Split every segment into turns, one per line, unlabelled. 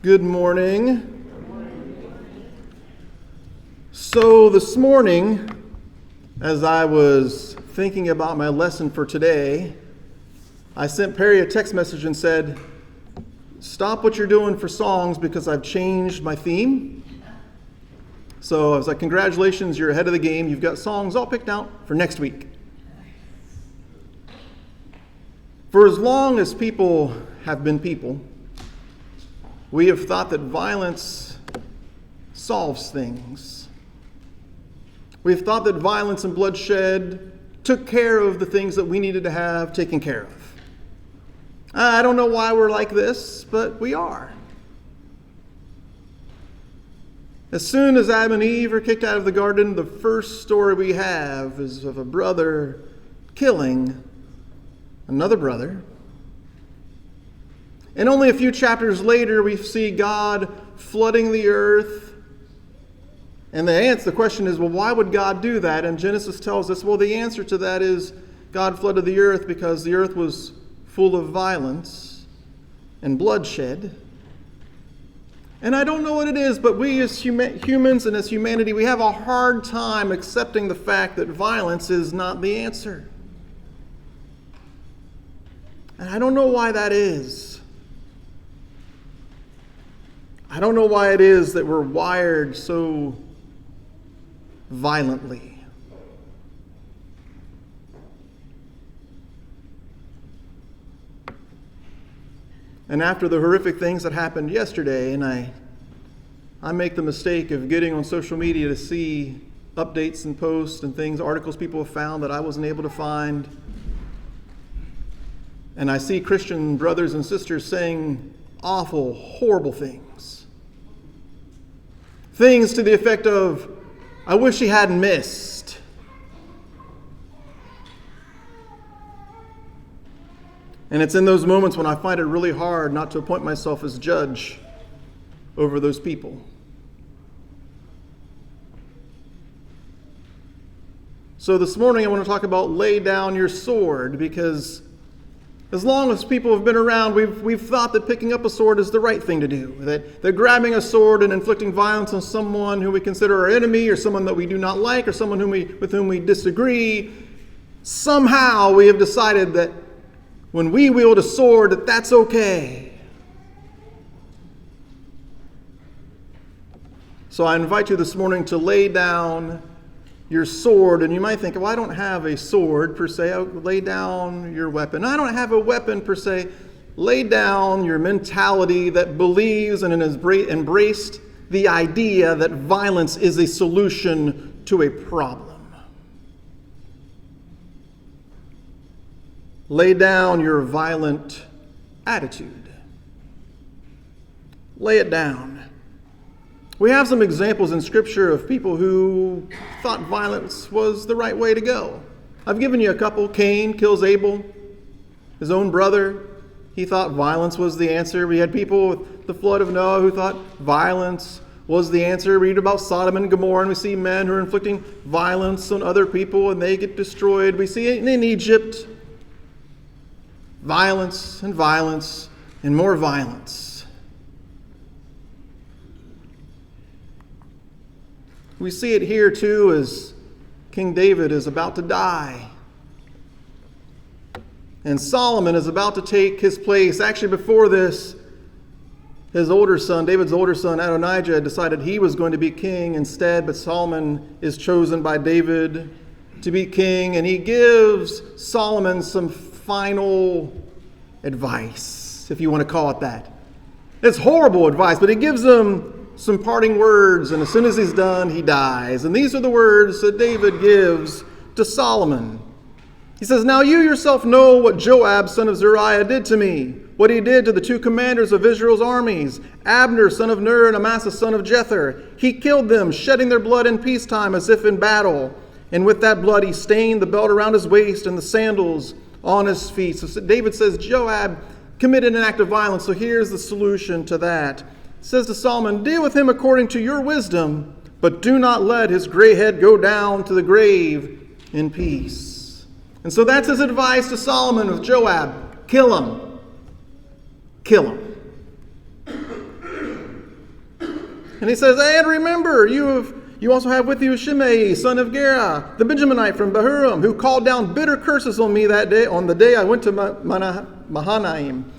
Good morning. So this morning, as I was thinking about my lesson for today, I sent Perry a text message and said, stop what you're doing for songs because I've changed my theme. So I was like, congratulations, you're ahead of the game. You've got songs all picked out for next week. For as long as people have been people, we have thought that violence solves things. We've thought that violence and bloodshed took care of the things that we needed to have taken care of. I don't know why we're like this, but we are. As soon as Adam and Eve are kicked out of the garden, the first story we have is of a brother killing another brother. And only a few chapters later, we see God flooding the earth. And the question is, well, why would God do that? And Genesis tells us, well, the answer to that is God flooded the earth because the earth was full of violence and bloodshed. And I don't know what it is, but we as humans and as humanity, we have a hard time accepting the fact that violence is not the answer. And I don't know why that is. I don't know why it is that we're wired so violently. And after the horrific things that happened yesterday, and I make the mistake of getting on social media to see updates and posts and things, articles people have found that I wasn't able to find. And I see Christian brothers and sisters saying awful, horrible things. Things to the effect of, I wish he hadn't missed. And it's in those moments when I find it really hard not to appoint myself as judge over those people. So this morning I want to talk about lay down your sword, because as long as people have been around, we've thought that picking up a sword is the right thing to do. That grabbing a sword and inflicting violence on someone who we consider our enemy, or someone that we do not like, or someone with whom we disagree, somehow we have decided that when we wield a sword, that's okay. So I invite you this morning to lay down your sword, and you might think, well, I don't have a sword per se. I'll lay down your weapon. I don't have a weapon per se. Lay down your mentality that believes and has embraced the idea that violence is a solution to a problem. Lay down your violent attitude. Lay it down. We have some examples in Scripture of people who thought violence was the right way to go. I've given you a couple. Cain kills Abel, his own brother. He thought violence was the answer. We had people with the flood of Noah who thought violence was the answer. We read about Sodom and Gomorrah, and we see men who are inflicting violence on other people, and they get destroyed. We see it in Egypt. Violence and violence and more violence. We see it here too as King David is about to die. And Solomon is about to take his place. Actually, before this, his older son, David's older son, Adonijah, decided he was going to be king instead, but Solomon is chosen by David to be king, and he gives Solomon some final advice, if you want to call it that. It's horrible advice, but he gives him some parting words, and as soon as he's done, he dies. And these are the words that David gives to Solomon. He says, "Now you yourself know what Joab, son of Zeruiah, did to me, what he did to the two commanders of Israel's armies, Abner, son of Ner, and Amasa, son of Jether. He killed them, shedding their blood in peacetime as if in battle. And with that blood he stained the belt around his waist and the sandals on his feet." So David says Joab committed an act of violence, so here's the solution to that. It says to Solomon, "Deal with him according to your wisdom, but do not let his gray head go down to the grave in peace." And so that's his advice to Solomon with Joab. Kill him. Kill him. And he says, and remember, you also have with you Shimei, son of Gera, the Benjaminite from Bahurim, who called down bitter curses on me that day, on the day I went to Mahanaim.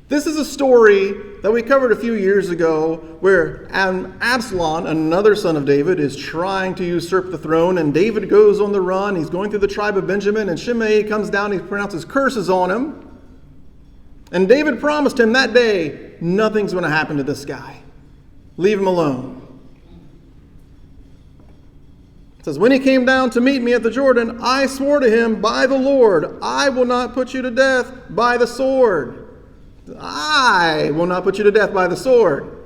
This is a story that we covered a few years ago where Absalom, another son of David, is trying to usurp the throne, and David goes on the run. He's going through the tribe of Benjamin, and Shimei comes down, he pronounces curses on him. And David promised him that day, nothing's going to happen to this guy. Leave him alone. It says, when he came down to meet me at the Jordan, I swore to him by the Lord, I will not put you to death by the sword. I will not put you to death by the sword.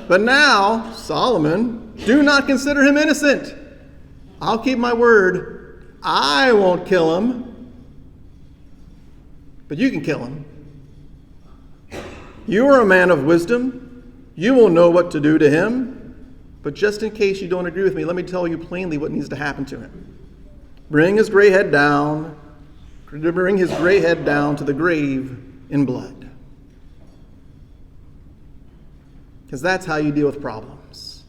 But now, Solomon, do not consider him innocent. I'll keep my word. I won't kill him. But you can kill him. You are a man of wisdom. You will know what to do to him. But just in case you don't agree with me, let me tell you plainly what needs to happen to him. Bring his gray head down. Bring his gray head down to the grave in blood. Because that's how you deal with problems.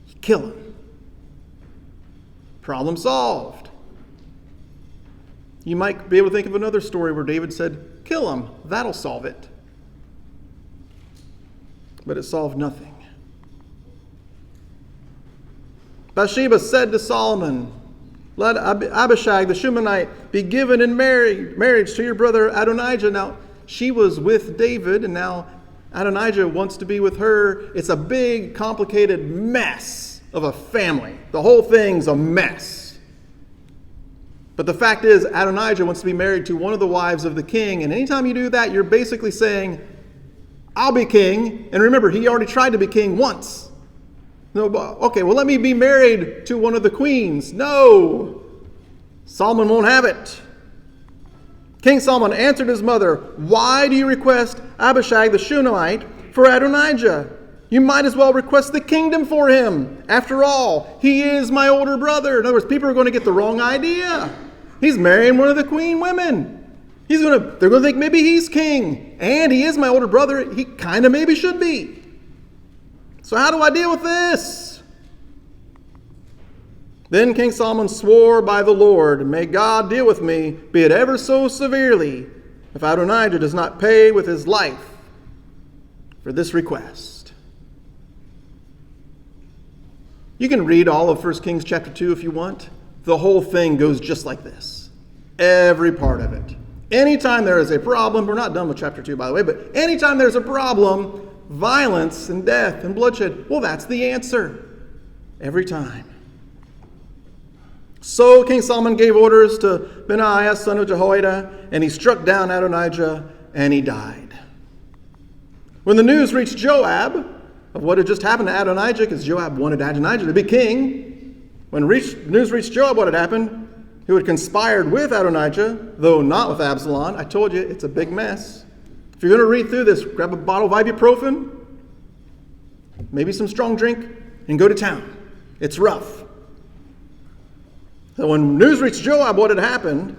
You kill him. Problem solved. You might be able to think of another story where David said, kill him. That'll solve it. But it solved nothing. Bathsheba said to Solomon, let Abishag the Shunammite be given in marriage to your brother Adonijah. Now, she was with David, and now Adonijah wants to be with her. It's a big, complicated mess of a family. The whole thing's a mess. But the fact is, Adonijah wants to be married to one of the wives of the king, and anytime you do that, you're basically saying, I'll be king. And remember, he already tried to be king once. No, okay, well, let me be married to one of the queens. No, Solomon won't have it. King Solomon answered his mother, why do you request Abishag the Shunammite for Adonijah? You might as well request the kingdom for him. After all, he is my older brother. In other words, people are going to get the wrong idea. He's marrying one of the queen women. They're going to think maybe he's king. And he is my older brother. He kind of maybe should be. So how do I deal with this? Then King Solomon swore by the Lord, may God deal with me, be it ever so severely, if Adonijah does not pay with his life for this request. You can read all of 1 Kings chapter 2 if you want. The whole thing goes just like this. Every part of it. Anytime there is a problem, we're not done with chapter 2 by the way, but anytime there's a problem, violence and death and bloodshed, well, that's the answer. Every time. So King Solomon gave orders to Benaiah, son of Jehoiada, and he struck down Adonijah, and he died. When the news reached Joab of what had just happened to Adonijah, because Joab wanted Adonijah to be king, when news reached Joab what had happened, who had conspired with Adonijah, though not with Absalom, I told you, it's a big mess. If you're going to read through this, grab a bottle of ibuprofen, maybe some strong drink, and go to town. It's rough. So when news reached Joab what had happened,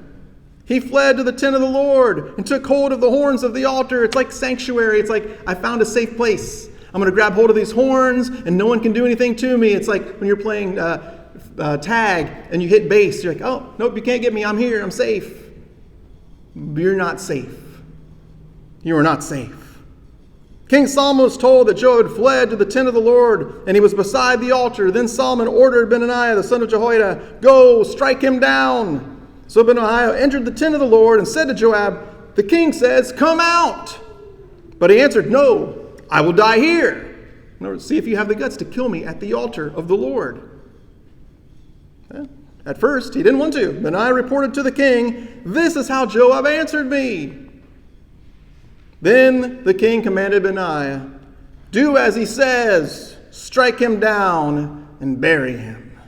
he fled to the tent of the Lord and took hold of the horns of the altar. It's like sanctuary. It's like, I found a safe place. I'm going to grab hold of these horns and no one can do anything to me. It's like when you're playing tag and you hit base. You're like, oh, nope, you can't get me. I'm here. I'm safe. You're not safe. You are not safe. King Solomon was told that Joab had fled to the tent of the Lord, and he was beside the altar. Then Solomon ordered Benaiah, the son of Jehoiada, go, strike him down. So Benaiah entered the tent of the Lord and said to Joab, the king says, come out. But he answered, no, I will die here. In order to see if you have the guts to kill me at the altar of the Lord. At first, he didn't want to. Benaiah reported to the king, this is how Joab answered me. Then the king commanded Benaiah, do as he says, strike him down and bury him.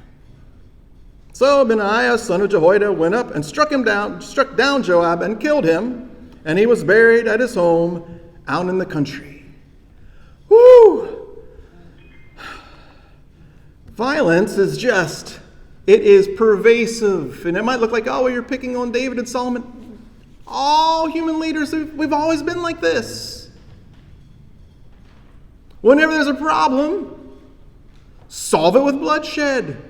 So Benaiah, son of Jehoiada, went up and struck down Joab and killed him, and he was buried at his home out in the country. Woo! Violence is it is pervasive. And it might look like, oh, well, you're picking on David and Solomon. All human leaders, we've always been like this. Whenever there's a problem, solve it with bloodshed.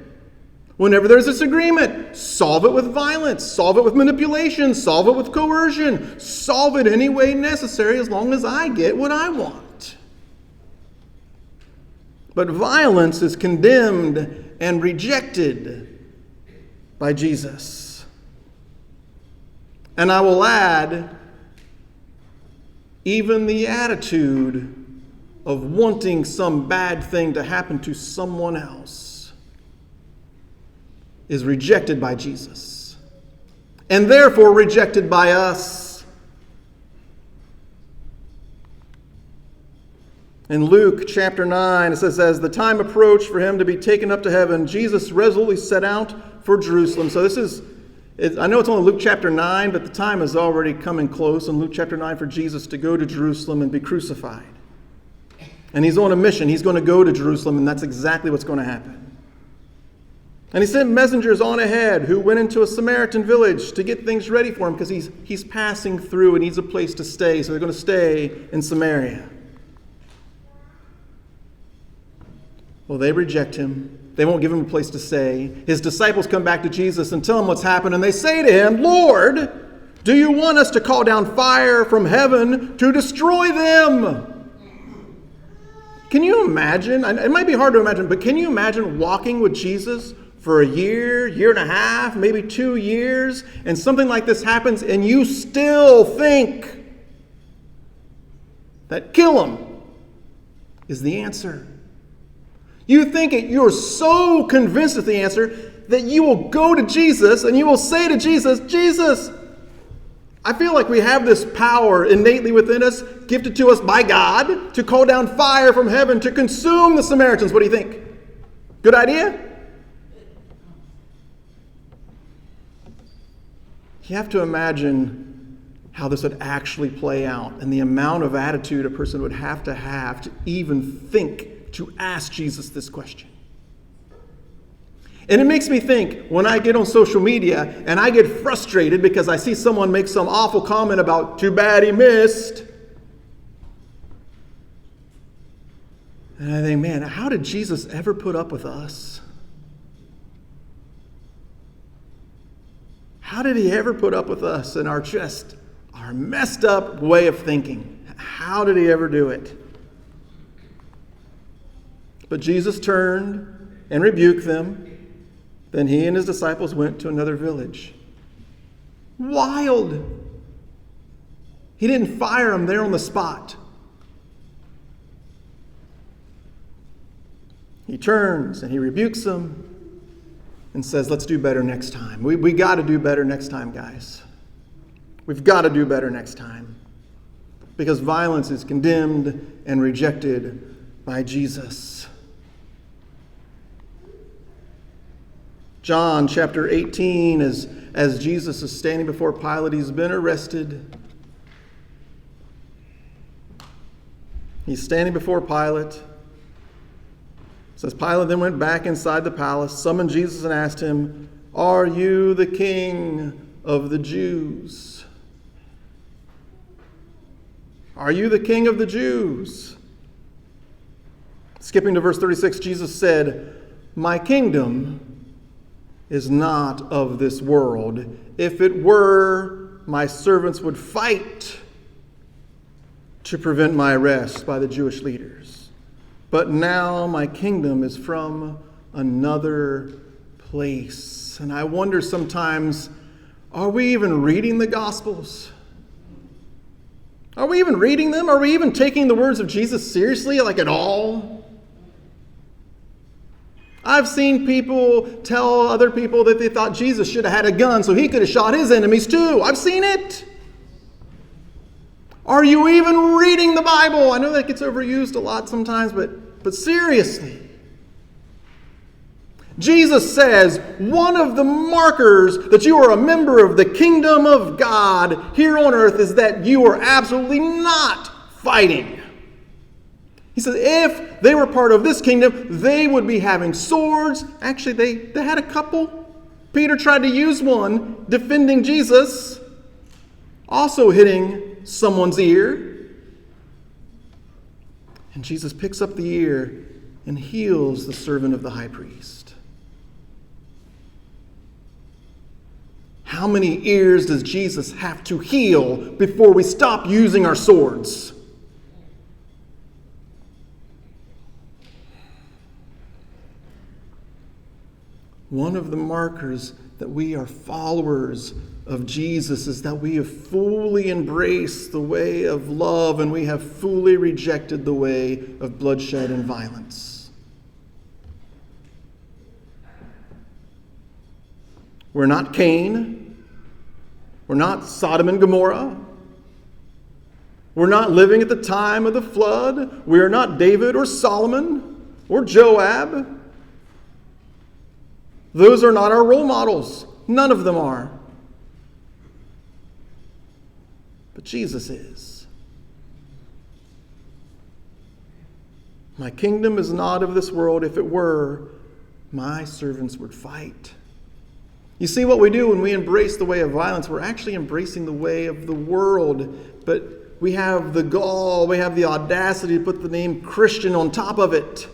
Whenever there's disagreement, solve it with violence, solve it with manipulation, solve it with coercion, solve it any way necessary as long as I get what I want. But violence is condemned and rejected by Jesus. And I will add, even the attitude of wanting some bad thing to happen to someone else is rejected by Jesus, and therefore rejected by us. In Luke chapter 9, it says, as the time approached for him to be taken up to heaven, Jesus resolutely set out for Jerusalem. So I know it's only Luke chapter 9, but the time is already coming close in Luke chapter 9 for Jesus to go to Jerusalem and be crucified. And he's on a mission. He's going to go to Jerusalem, and that's exactly what's going to happen. And he sent messengers on ahead who went into a Samaritan village to get things ready for him because he's passing through and needs a place to stay. So they're going to stay in Samaria. Well, they reject him. They won't give him a place to stay. His disciples come back to Jesus and tell him what's happened. And they say to him, Lord, do you want us to call down fire from heaven to destroy them? Can you imagine? It might be hard to imagine, but can you imagine walking with Jesus for a year, year and a half, maybe 2 years, and something like this happens and you still think that kill him is the answer? You think you're so convinced of the answer that you will go to Jesus and you will say to Jesus, Jesus, I feel like we have this power innately within us, gifted to us by God, to call down fire from heaven to consume the Samaritans. What do you think? Good idea? You have to imagine how this would actually play out and the amount of attitude a person would have to even think to ask Jesus this question. And it makes me think when I get on social media and I get frustrated because I see someone make some awful comment about too bad he missed. And I think, man, how did Jesus ever put up with us? How did he ever put up with us and our messed up way of thinking? How did he ever do it? But Jesus turned and rebuked them. Then he and his disciples went to another village. Wild. He didn't fire them there on the spot. He turns and he rebukes them and says, let's do better next time. We got to do better next time, guys. We've got to do better next time. Because violence is condemned and rejected by Jesus. John chapter 18, as Jesus is standing before Pilate, he's been arrested. He's standing before Pilate. It says, Pilate then went back inside the palace, summoned Jesus and asked him, are you the king of the Jews? Are you the king of the Jews? Skipping to verse 36, Jesus said, my kingdom is not of this world. If it were, my servants would fight to prevent my arrest by the Jewish leaders. But now my kingdom is from another place. And I wonder sometimes, are we even reading the Gospels? Are we even reading them? Are we even taking the words of Jesus seriously, like at all? I've seen people tell other people that they thought Jesus should have had a gun so he could have shot his enemies too. I've seen it. Are you even reading the Bible? I know that gets overused a lot sometimes, but seriously. Jesus says one of the markers that you are a member of the kingdom of God here on earth is that you are absolutely not fighting. He says if they were part of this kingdom, they would be having swords. Actually, they had a couple. Peter tried to use one defending Jesus, also hitting someone's ear. And Jesus picks up the ear and heals the servant of the high priest. How many ears does Jesus have to heal before we stop using our swords? One of the markers that we are followers of Jesus is that we have fully embraced the way of love and we have fully rejected the way of bloodshed and violence. We're not Cain. We're not Sodom and Gomorrah. We're not living at the time of the flood. We are not David or Solomon or Joab. Those are not our role models. None of them are. But Jesus is. My kingdom is not of this world. If it were, my servants would fight. You see what we do when we embrace the way of violence? We're actually embracing the way of the world. But we have the gall, we have the audacity to put the name Christian on top of it.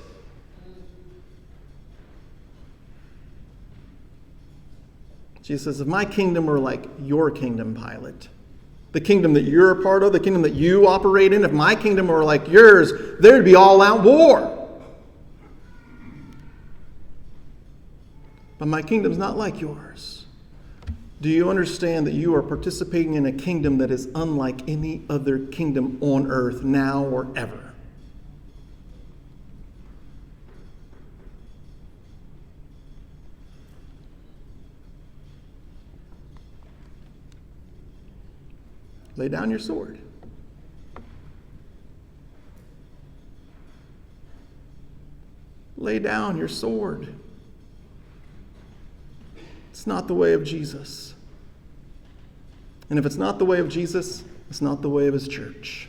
Jesus says, if my kingdom were like your kingdom, Pilate, the kingdom that you're a part of, the kingdom that you operate in, if my kingdom were like yours, there'd be all-out war. But my kingdom's not like yours. Do you understand that you are participating in a kingdom that is unlike any other kingdom on earth, now or ever? Lay down your sword. Lay down your sword. It's not the way of Jesus. And if it's not the way of Jesus, it's not the way of his church.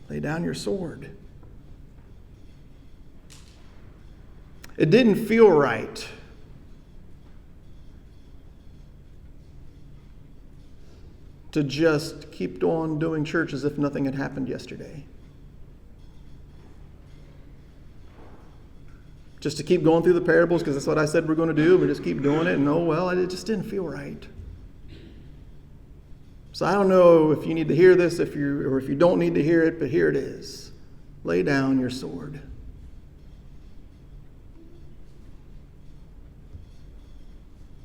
Lay down your sword. It didn't feel right to just keep on doing church as if nothing had happened yesterday. Just to keep going through the parables because that's what I said we're going to do. We just keep doing it. And oh, well, it just didn't feel right. So I don't know if you need to hear this or if you don't need to hear it, but here it is. Lay down your sword.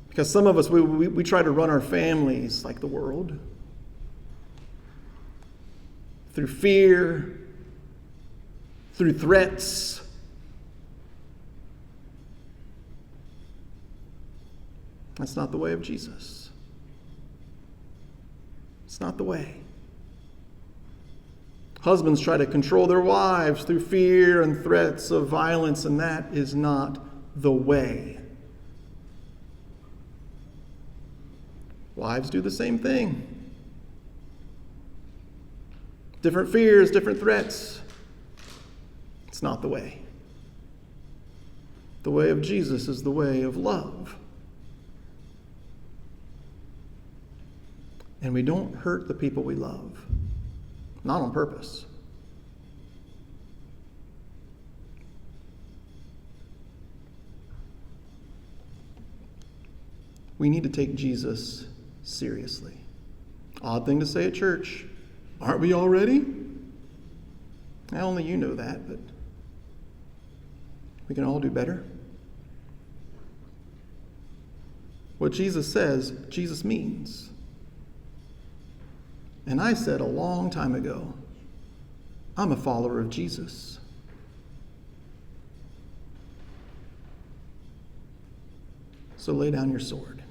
Because some of us, we try to run our families like the world. Through fear, through threats. That's not the way of Jesus. It's not the way. Husbands try to control their wives through fear and threats of violence, and that is not the way. Wives do the same thing. Different fears, different threats. It's not the way. The way of Jesus is the way of love. And we don't hurt the people we love. Not on purpose. We need to take Jesus seriously. Odd thing to say at church. Aren't we already? Now, only you know that, but we can all do better. What Jesus says, Jesus means. And I said a long time ago, I'm a follower of Jesus. So lay down your sword.